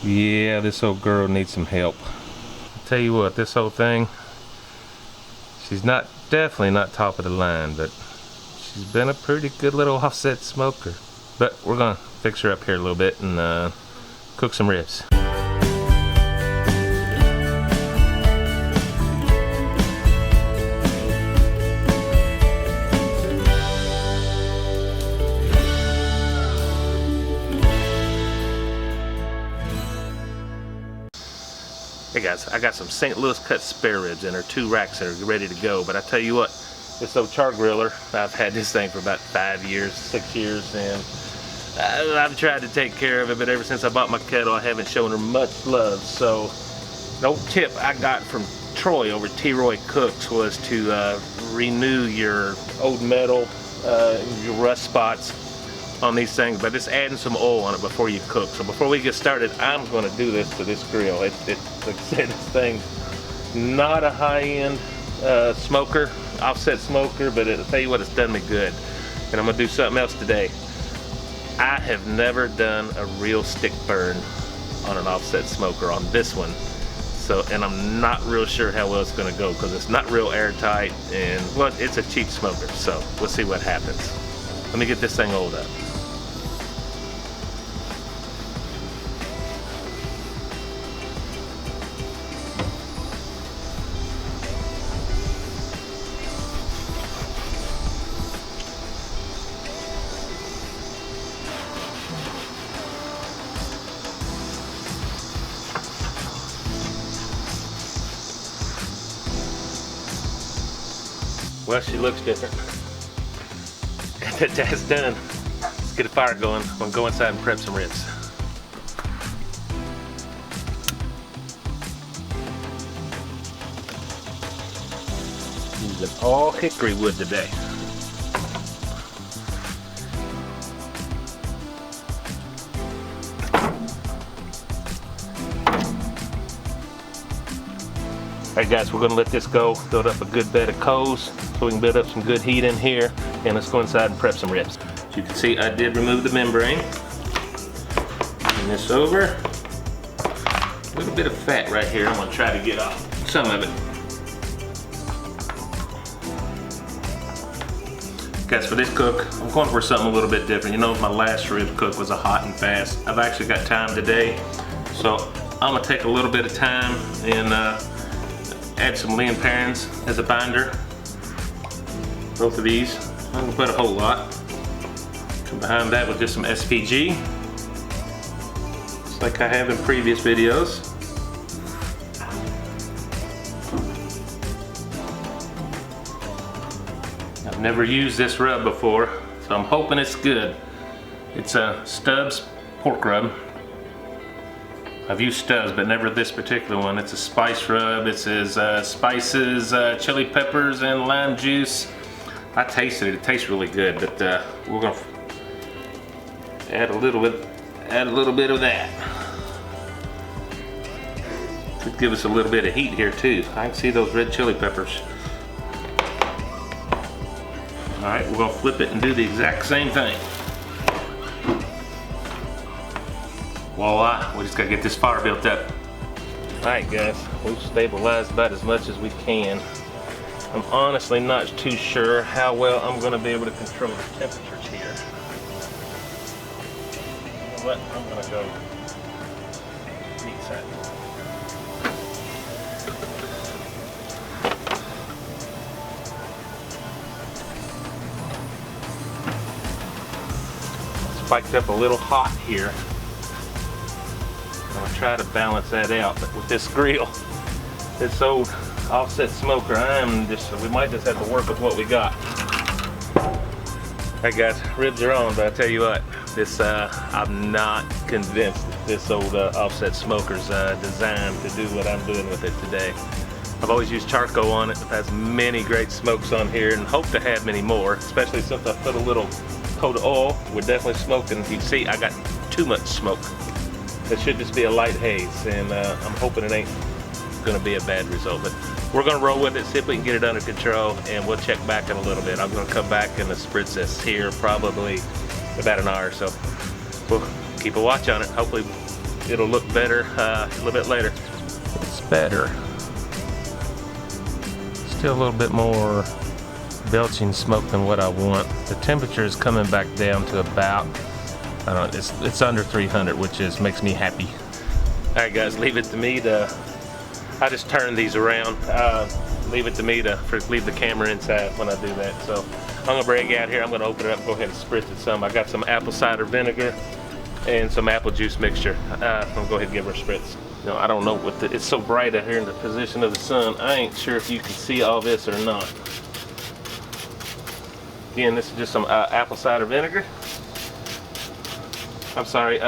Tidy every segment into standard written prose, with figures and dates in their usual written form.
Yeah, this old girl needs some help. I'll tell you what, this whole thing, she's definitely not top of the line, but she's been a pretty good little offset smoker. But we're gonna fix her up here a little bit and cook some ribs. Hey guys, I got some St. Louis cut spare ribs in her, 2 racks that are ready to go. But I tell you what, this old Char-Griller, I've had this thing for about 5 years, 6 years, and I've tried to take care of it, but ever since I bought my kettle, I haven't shown her much love. So, the old tip I got from Troy over at T-Roy Cooks was to renew your old metal, your rust spots on these things, but just adding some oil on it before you cook. So before we get started, I'm going to do this to this grill. Like I said, this thing's not a high-end smoker, offset smoker, but I'll tell you what, it's done me good. And I'm going to do something else today. I have never done a real stick burn on an offset smoker on this one. So, and I'm not real sure how well it's going to go because it's not real airtight, and well, it's a cheap smoker. So we'll see what happens. Let me get this thing oiled up. Well, she looks different. Got that task done. Let's get a fire going. I'm gonna go inside and prep some ribs. Using all hickory wood today. Alright guys, we're gonna let this go, build up a good bed of coals so we can build up some good heat in here, and let's go inside and prep some ribs. As you can see, I did remove the membrane. Turn this over. A little bit of fat right here. I'm gonna try to get off some of it. Guys, for this cook, I'm going for something a little bit different. You know, my last rib cook was a hot and fast. I've actually got time today, so I'm gonna take a little bit of time and add some lean parents as a binder. Both of these. I'm gonna put a whole lot. Come behind that with just some SPG, just like I have in previous videos. I've never used this rub before, so I'm hoping it's good. It's a Stubbs pork rub. I've used Stubbs, but never this particular one. It's a spice rub. It says spices, chili peppers, and lime juice. I tasted it. It tastes really good, but we're gonna add a little bit of that. Could give us a little bit of heat here too. I can see those red chili peppers. All right, we're gonna flip it and do the exact same thing. Voila, we just gotta get this fire built up. Alright guys, we've stabilized about as much as we can. I'm honestly not too sure how well I'm gonna be able to control the temperatures here. You know what, I'm gonna go meat side. Spiked up a little hot here. I'm gonna try to balance that out, but with this grill, this old offset smoker, we might just have to work with what we got. Alright guys, ribs are on, but I tell you what, I'm not convinced that this old offset smoker's designed to do what I'm doing with it today. I've always used charcoal on it. It has many great smokes on here and hope to have many more, especially since I put a little coat of oil. We're definitely smoking. You can see I got too much smoke. It should just be a light haze, and I'm hoping it ain't gonna be a bad result, but we're gonna roll with it, see if we can get it under control, and we'll check back in a little bit. I'm gonna come back and spritz this here probably about an hour or so. We'll keep a watch on it. Hopefully it'll look better a little bit later. It's better. Still a little bit more belching smoke than what I want. The temperature is coming back down to about, I don't know, it's under 300, which makes me happy. All right, guys, leave it to me to. I just turn these around. Leave it to me to leave the camera inside when I do that. So I'm gonna break out here. I'm gonna open it up and go ahead and spritz it some. I got some apple cider vinegar and some apple juice mixture. I'm gonna go ahead and give her a spritz. You know, I don't know what it's so bright out here in the position of the sun. I ain't sure if you can see all this or not. Again, this is just some apple cider vinegar. I'm sorry,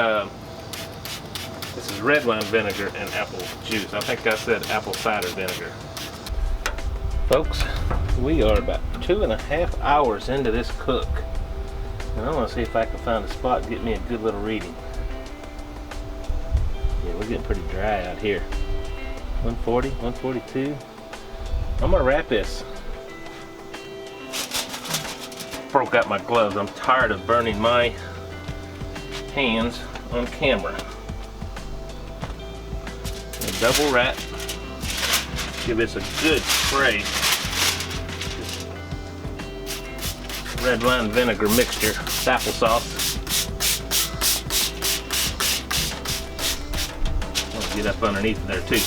this is red wine vinegar and apple juice. I think I said apple cider vinegar. Folks, we are about 2.5 hours into this cook. And I want to see if I can find a spot and get me a good little reading. Yeah, we're getting pretty dry out here. 140, 142. I'm gonna wrap this. Broke out my gloves. I'm tired of burning my hands on camera. Double wrap. Give this a good spray. Red wine vinegar mixture, applesauce. I'll get up underneath there too.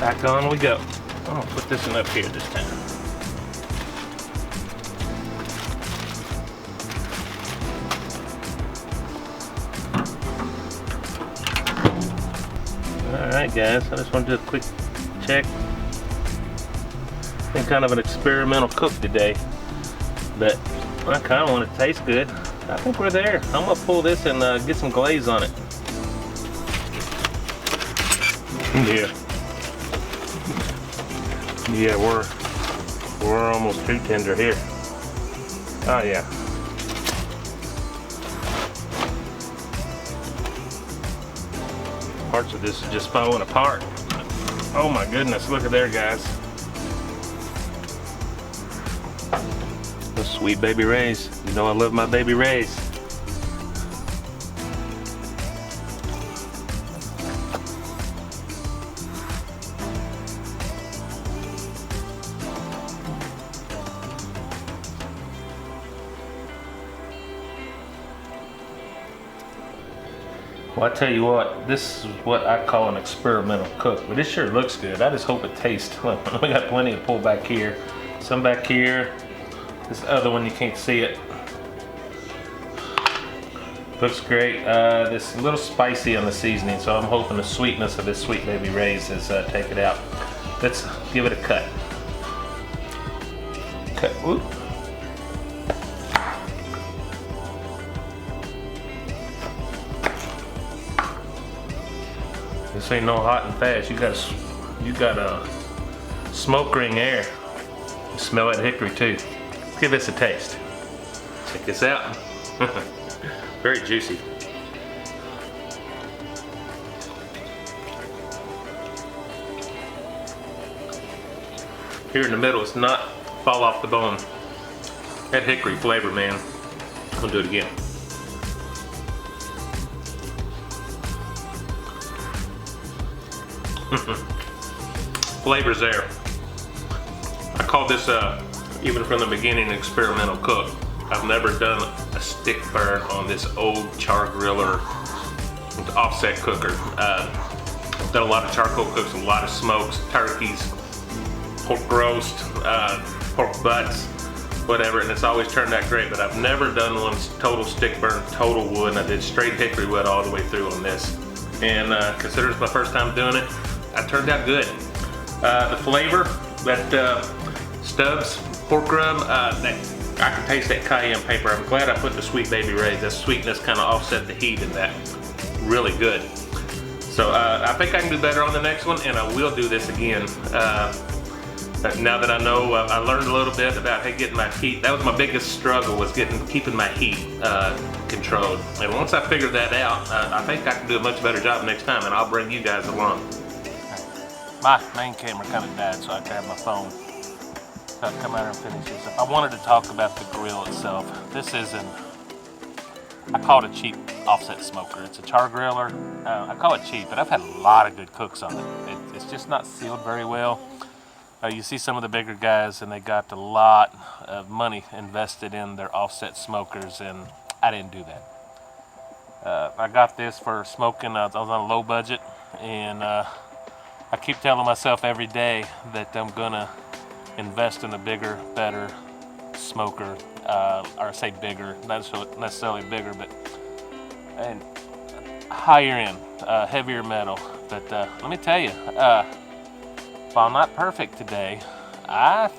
Back on we go. I'm gonna put this one up here this time. Alright guys, I just want to do a quick check. Been kind of an experimental cook today, but I kind of want it to taste good. I think we're there. I'm gonna pull this and get some glaze on it. Yeah. Yeah, we're almost too tender here. Oh yeah. Parts of this is just falling apart. Oh my goodness, look at there, guys. Those sweet baby rays. You know I love my baby rays. Well, I tell you what, this is what I call an experimental cook, but it sure looks good. I just hope it tastes. We got plenty to pull back here, some back here. This other one, you can't see it. Looks great. This a little spicy on the seasoning, so I'm hoping the sweetness of this sweet baby rays is taken out. Let's give it a cut. Cut. Whoop. This ain't no hot and fast. You got a smoke ring air. You smell that hickory too. Let's give this a taste. Check this out. Very juicy. Here in the middle, it's not fall off the bone. That hickory flavor, man. I'm gonna do it again. Flavor's there. I call this even from the beginning experimental cook. I've never done a stick burn on this old Char-Griller offset cooker. I've done a lot of charcoal cooks, a lot of smokes, turkeys, pork roast, pork butts, whatever, and it's always turned out great, but I've never done one total stick burn, total wood, and I did straight hickory wood all the way through on this. And consider it's my first time doing it, I turned out good. The flavor, that Stubbs pork rub, I can taste that cayenne pepper. I'm glad I put the Sweet Baby Ray's. That sweetness kind of offset the heat in that. Really good. So I think I can do better on the next one, and I will do this again. Now that I know, I learned a little bit about getting my heat. That was my biggest struggle, was keeping my heat controlled. And once I figured that out, I think I can do a much better job next time, and I'll bring you guys along. My main camera kind of died, so I grabbed my phone. So I'll come out and finish this up. I wanted to talk about the grill itself. This isn't, I call it a cheap offset smoker. It's a Char-Griller. I call it cheap, but I've had a lot of good cooks on it. It's just not sealed very well. You see some of the bigger guys, and they got a lot of money invested in their offset smokers, and I didn't do that. I got this for smoking. I was on a low budget, and I keep telling myself every day that I'm gonna invest in a bigger, better smoker, or I say bigger, not necessarily bigger, but and higher end, heavier metal. But let me tell you, while not perfect today, I've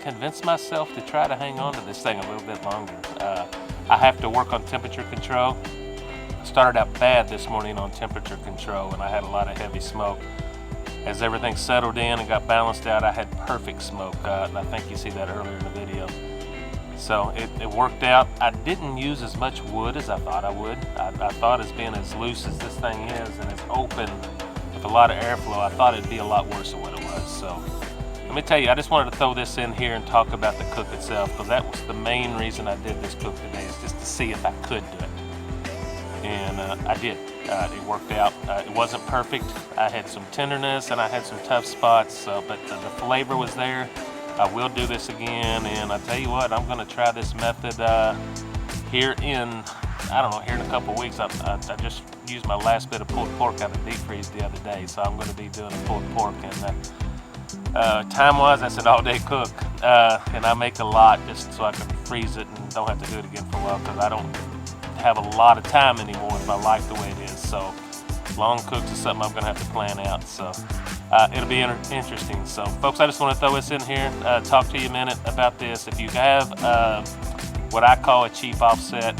convinced myself to try to hang on to this thing a little bit longer. I have to work on temperature control. I started out bad this morning on temperature control, and I had a lot of heavy smoke. As everything settled in and got balanced out, I had perfect smoke, and I think you see that earlier in the video. So it worked out. I didn't use as much wood as I thought I would. I thought as being as loose as this thing is, and it's open with a lot of airflow, I thought it'd be a lot worse than what it was. So let me tell you, I just wanted to throw this in here and talk about the cook itself, because that was the main reason I did this cook today, is just to see if I could do it. And I did. It worked out. It wasn't perfect. I had some tenderness and I had some tough spots, but the flavor was there. I will do this again, and I tell you what, I'm going to try this method here in, I don't know, here in a couple weeks. I just used my last bit of pulled pork out of the deep freeze the other day, so I'm going to be doing a pulled pork. And time-wise, that's an all-day cook, and I make a lot just so I can freeze it and don't have to do it again for a while, because I don't have a lot of time anymore in my life the way it is. So long cooks is something I'm going to have to plan out. So it'll be interesting. So folks, I just want to throw this in here, talk to you a minute about this. If you have what I call a cheap offset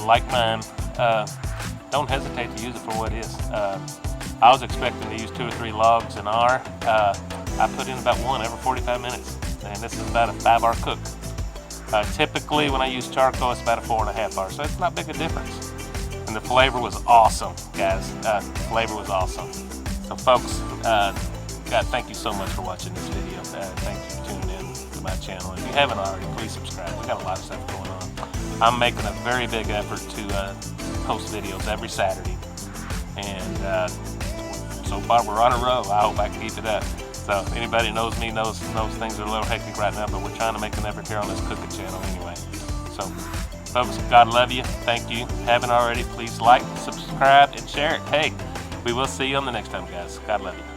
like mine, don't hesitate to use it for what it is. I was expecting to use 2 or 3 logs an hour. I put in about 1 every 45 minutes, and this is about a 5-hour cook. Typically when I use charcoal, it's about a 4.5 hours, so it's not big a difference. And the flavor was awesome, guys. The flavor was awesome. So folks, thank you so much for watching this video. Thank you for tuning in to my channel. If you haven't already, please subscribe. We got a lot of stuff going on. I'm making a very big effort to post videos every Saturday, and so far we're on a roll. I hope I can keep it up. So anybody knows me knows things are a little hectic right now, but we're trying to make an effort here on this cooking channel anyway. So folks, God love you. Thank you. Haven't already, please like, subscribe, and share it. Hey, we will see you on the next time, guys. God love you.